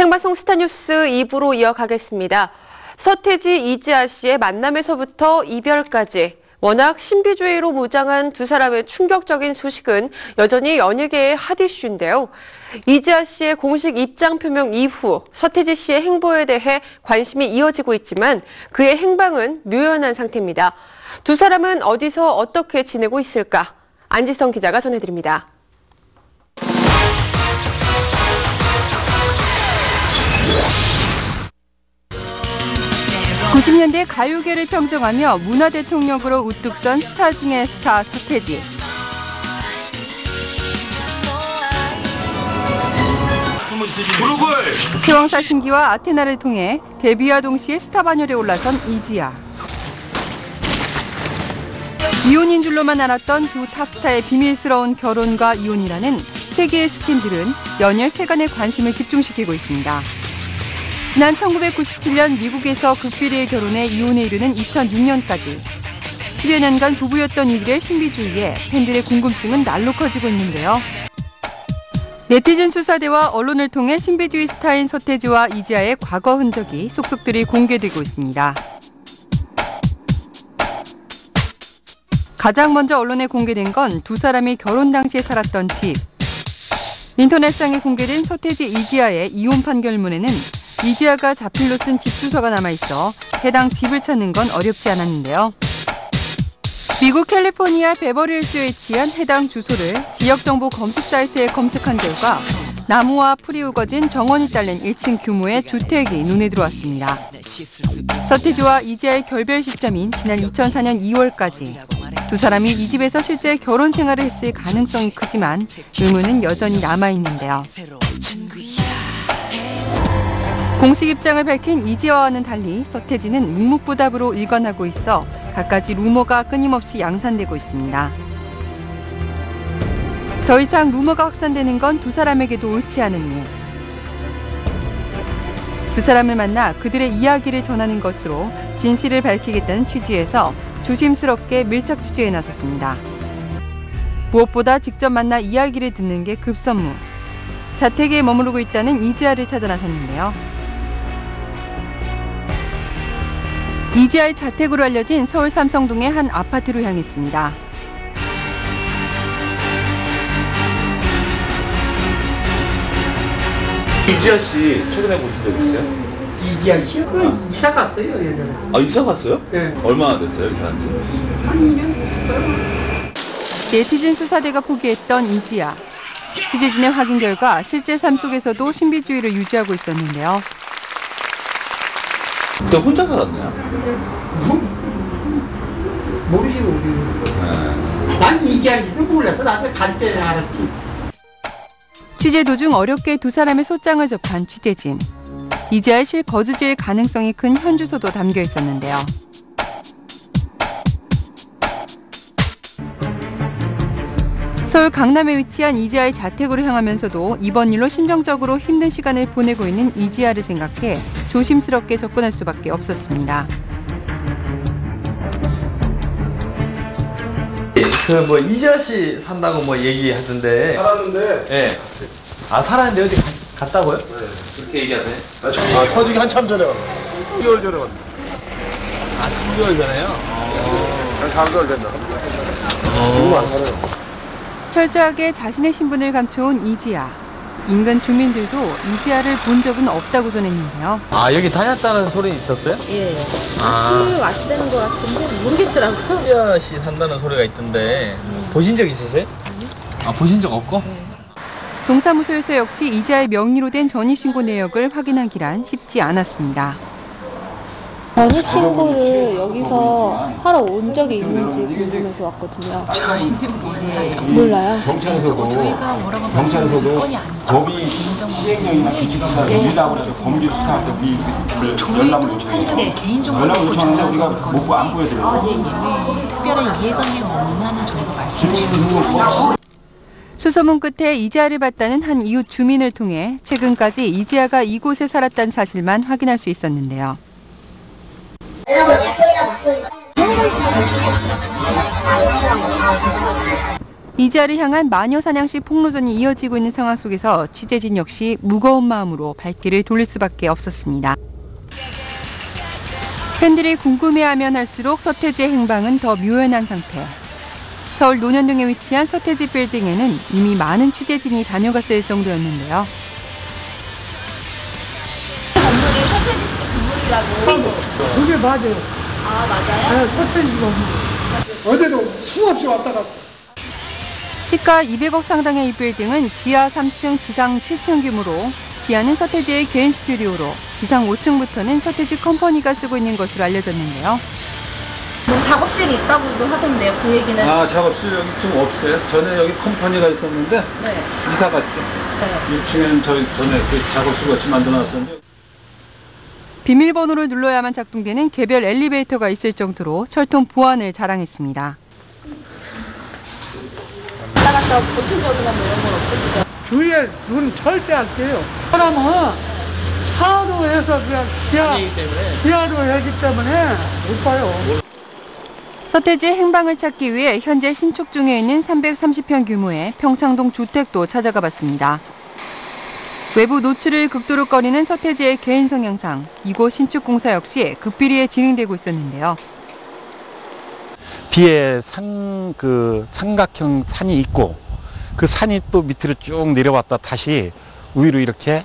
생방송 스타뉴스 2부로 이어가겠습니다. 서태지, 이지아 씨의 만남에서부터 이별까지 워낙 신비주의로 무장한 두 사람의 충격적인 소식은 여전히 연예계의 핫 이슈인데요. 이지아 씨의 공식 입장 표명 이후 서태지 씨의 행보에 대해 관심이 이어지고 있지만 그의 행방은 묘연한 상태입니다. 두 사람은 어디서 어떻게 지내고 있을까? 안지성 기자가 전해드립니다. 90년대 가요계를 평정하며 문화대통령으로 우뚝 선 스타 중의 스타 서태지. 기왕사신기와 아테나를 통해 데뷔와 동시에 스타 반열에 올라선 이지아. 이혼인 줄로만 알았던 두 탑스타의 비밀스러운 결혼과 이혼이라는 세계의 스캔들은 연일 세간의 관심을 집중시키고 있습니다. 지난 1997년 미국에서 극비리의 결혼에 이혼에 이르는 2006년까지 10여 년간 부부였던 이들의 신비주의에 팬들의 궁금증은 날로 커지고 있는데요. 네티즌 수사대와 언론을 통해 신비주의 스타인 서태지와 이지아의 과거 흔적이 속속들이 공개되고 있습니다. 가장 먼저 언론에 공개된 건 두 사람이 결혼 당시에 살았던 집. 인터넷상에 공개된 서태지 이지아의 이혼 판결문에는 이지아가 자필로 쓴 집 주소가 남아있어 해당 집을 찾는 건 어렵지 않았는데요. 미국 캘리포니아 베버리힐스에 위치한 해당 주소를 지역정보 검색 사이트에 검색한 결과 나무와 풀이 우거진 정원이 딸린 1층 규모의 주택이 눈에 들어왔습니다. 서태지와 이지아의 결별 시점인 지난 2004년 2월까지 두 사람이 이 집에서 실제 결혼 생활을 했을 가능성이 크지만 의문은 여전히 남아있는데요. 공식 입장을 밝힌 이지아와는 달리 서태지는 묵묵부답으로 일관하고 있어 갖가지 루머가 끊임없이 양산되고 있습니다. 더 이상 루머가 확산되는 건 두 사람에게도 옳지 않은 일. 두 사람을 만나 그들의 이야기를 전하는 것으로 진실을 밝히겠다는 취지에서 조심스럽게 밀착 취재에 나섰습니다. 무엇보다 직접 만나 이야기를 듣는 게 급선무. 자택에 머무르고 있다는 이지아를 찾아 나섰는데요. 이지아의 자택으로 알려진 서울 삼성동의 한 아파트로 향했습니다. 이지아 씨 최근에 보신 적 있어요? 이지아 씨요? 그 이사 갔어요, 예전에. 아, 이사 갔어요? 네. 얼마나 됐어요, 이사한 지? 한 2년 됐을까요? 네티즌 수사대가 포기했던 이지아. 취재진의 확인 결과 실제 삶 속에서도 신비주의를 유지하고 있었는데요. 그때 혼자 살았나요? 모르지, 우리. 네. 난 이지아인지도 몰라서 나중에 갈 때 알았지. 취재 도중 어렵게 두 사람의 소장을 접한 취재진. 이지아의 실거주지일 가능성이 큰 현주소도 담겨 있었는데요. 서울 강남에 위치한 이지아의 자택으로 향하면서도 이번 일로 심정적으로 힘든 시간을 보내고 있는 이지아를 생각해 조심스럽게 접근할 수밖에 없었습니다. 그 이지아 씨 산다고 얘기하던데. 살았는데. 예. 아, 살았는데 어디 갔다고요? 네. 그렇게 얘기하네. 터지기 한참 전에 왔어. 3개월 전에 왔네. 아, 3개월 전에요? 한 3개월 됐나? 지금 안 살아요. 철저하게 자신의 신분을 감춰온 이지아. 인근 주민들도 이지아를 본 적은 없다고 전했는데요. 아, 여기 다녔다는 소리 있었어요? 예. 아. 왔다는 것 같은데 모르겠더라고요. 이지아 씨 산다는 소리가 있던데 보신 적 있으세요? 아, 보신 적 없고? 동사무소에서 역시 이지아의 명의로 된 전입신고 내역을 확인하기란 쉽지 않았습니다. 전입신고를 여기서 하러 온 적이 있는지 궁금해서 왔거든요. 몰라요. 경찰서도 법이 시행령이나 규칙상 유리라고 해서 범죄 수사할 때 우리 열람을 요청해요. 열람을 요청하는데 우리가 못 안 보여드려요. 특별한 이해관계가 없는 한은 저희가 말씀드릴 수 있어요. 수소문 끝에 이지아를 봤다는 한 이웃 주민을 통해 최근까지 이지아가 이곳에 살았다는 사실만 확인할 수 있었는데요. 이지아를 향한 마녀 사냥식 폭로전이 이어지고 있는 상황 속에서 취재진 역시 무거운 마음으로 발길을 돌릴 수밖에 없었습니다. 팬들이 궁금해하면 할수록 서태지의 행방은 더 묘연한 상태. 서울 논현동에 위치한 서태지 빌딩에는 이미 많은 취재진이 다녀갔을 정도였는데요. 건물이 서태지 씨 건물이라고. 그게 맞아요. 아, 맞아요? 네, 서태지 건물. 어제도 수없이 왔다 갔다. 시가 200억 상당의 이 빌딩은 지하 3층, 지상 7층 규모로 지하는 서태지의 개인 스튜디오로 지상 5층부터는 서태지 컴퍼니가 쓰고 있는 것으로 알려졌는데요. 뭐 작업실이 있다고도 하던데요, 그 얘기는. 아, 작업실 여기 좀 없어요? 전에 여기 컴퍼니가 있었는데 네. 이사 갔지. 네. 6층에는 전에 그 작업실 같이 만들어놨었는데. 비밀번호를 눌러야만 작동되는 개별 엘리베이터가 있을 정도로 철통 보안을 자랑했습니다. 나갔다 보신 적이나 뭐 이런 건 없으시죠? 주위에 눈 절대 안 떼요. 사람은 차로 해서 그냥 지하로 하기 때문에 못 봐요. 서태지의 행방을 찾기 위해 현재 신축 중에 있는 330평 규모의 평창동 주택도 찾아가 봤습니다. 외부 노출을 극도로 꺼리는 서태지의 개인 성향상 이곳 신축 공사 역시 극비리에 진행되고 있었는데요. 뒤에 삼각형 산이 있고 그 산이 또 밑으로 쭉 내려왔다 다시 위로 이렇게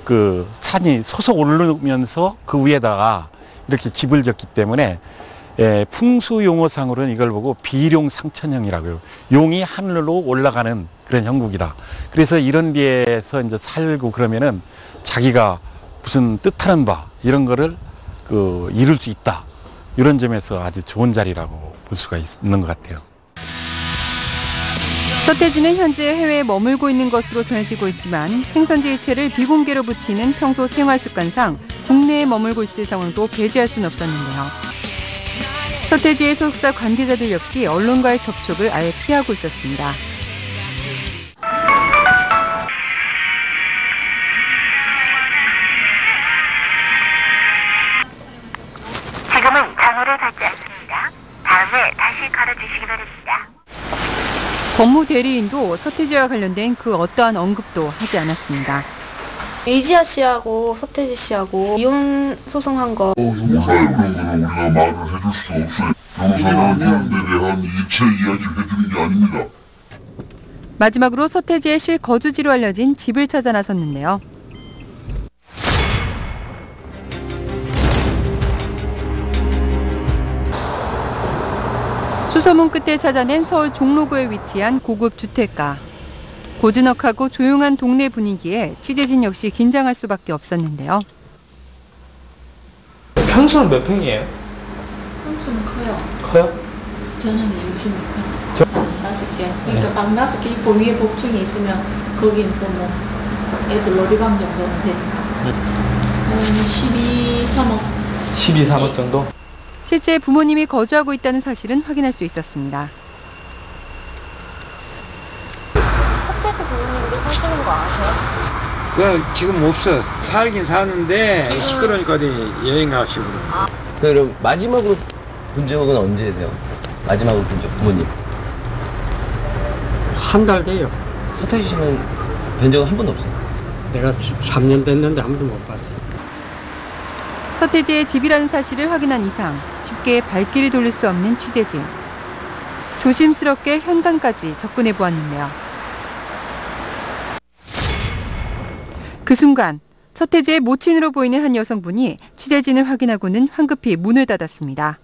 그 산이 솟아 오르면서 그 위에다가 이렇게 집을 짓기 때문에 풍수 용어상으로는 이걸 보고 비룡상천형이라고요. 용이 하늘로 올라가는 그런 형국이다. 그래서 이런 데에서 이제 살고 그러면은 자기가 무슨 뜻하는 바 이런 거를 이룰 수 있다. 이런 점에서 아주 좋은 자리라고 볼 수가 있는 것 같아요. 서태지는 현재 해외에 머물고 있는 것으로 전해지고 있지만 생선지 일체를 비공개로 붙이는 평소 생활 습관상 국내에 머물고 있을 상황도 배제할 수는 없었는데요. 서태지의 소속사 관계자들 역시 언론과의 접촉을 아예 피하고 있었습니다. 지금은 전화를 받지 않습니다. 다음에 다시 걸어주시기 바랍니다. 법무 대리인도 서태지와 관련된 그 어떠한 언급도 하지 않았습니다. 이지아 씨하고 서태지 씨하고 이혼 소송한 거. 몰라요. 그런 거는 우리가 말을 해줄 수 없어요. 변호사는 이혼에 대한 일체 이야기를 해주는 게 아닙니다. 마지막으로 서태지의 실거주지로 알려진 집을 찾아 나섰는데요. 수소문 끝에 찾아낸 서울 종로구에 위치한 고급 주택가. 고즈넉하고 조용한 동네 분위기에 취재진 역시 긴장할 수밖에 없었는데요. 평수는 몇 평이에요? 평수는 커요. 커요? 저는 66평. 5개. 그러니까 방 5개 있고 위에 복층이 있으면 거긴 또 뭐 애들 놀이방 정도는 되니까. 12, 3억. 12, 3억 정도? 실제 부모님이 거주하고 있다는 사실은 확인할 수 있었습니다. 서태지 부모님도 사시는 거 아세요? 그 지금 없어. 살긴 사는데 시끄러우니까 어디 여행 가시고. 그럼 마지막으로 본 적은 언제세요? 마지막으로 본 적 부모님? 한 달 돼요. 서태지 씨는 뵌 적은 한 번도 없어요? 내가 3년 됐는데 한 번도 못 봤어. 서태지의 집이라는 사실을 확인한 이상 쉽게 발길을 돌릴 수 없는 취재진. 조심스럽게 현관까지 접근해 보았는데요. 그 순간 서태지의 모친으로 보이는 한 여성분이 취재진을 확인하고는 황급히 문을 닫았습니다.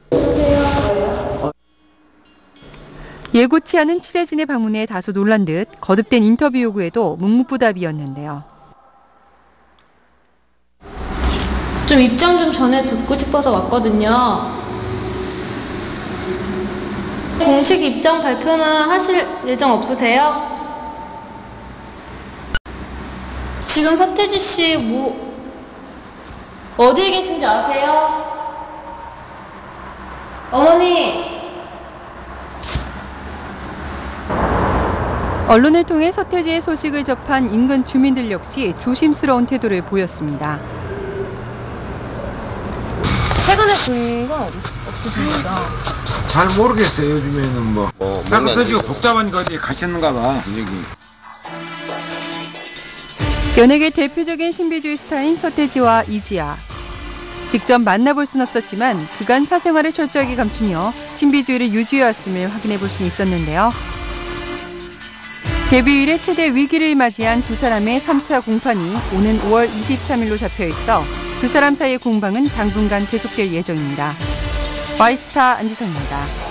예고치 않은 취재진의 방문에 다소 놀란 듯 거듭된 인터뷰 요구에도 묵묵부답이었는데요. 좀 입장 좀 전에 듣고 싶어서 왔거든요. 공식 입장 발표는 하실 예정 없으세요? 지금 서태지 씨 어디에 계신지 아세요? 어머니! 언론을 통해 서태지의 소식을 접한 인근 주민들 역시 조심스러운 태도를 보였습니다. 최근에 본 건 없으십니까? 잘 모르겠어요. 요즘에는 뭐 사고 맨날 터지고 복잡하니까 어디 가셨는가 봐. 여기. 연예계 대표적인 신비주의 스타인 서태지와 이지아. 직접 만나볼 순 없었지만 그간 사생활을 철저하게 감추며 신비주의를 유지해왔음을 확인해 볼 수 있었는데요. 데뷔 이래 최대 위기를 맞이한 두 사람의 3차 공판이 오는 5월 23일로 잡혀 있어 두 사람 사이의 공방은 당분간 계속될 예정입니다. 와이스타 안지성입니다.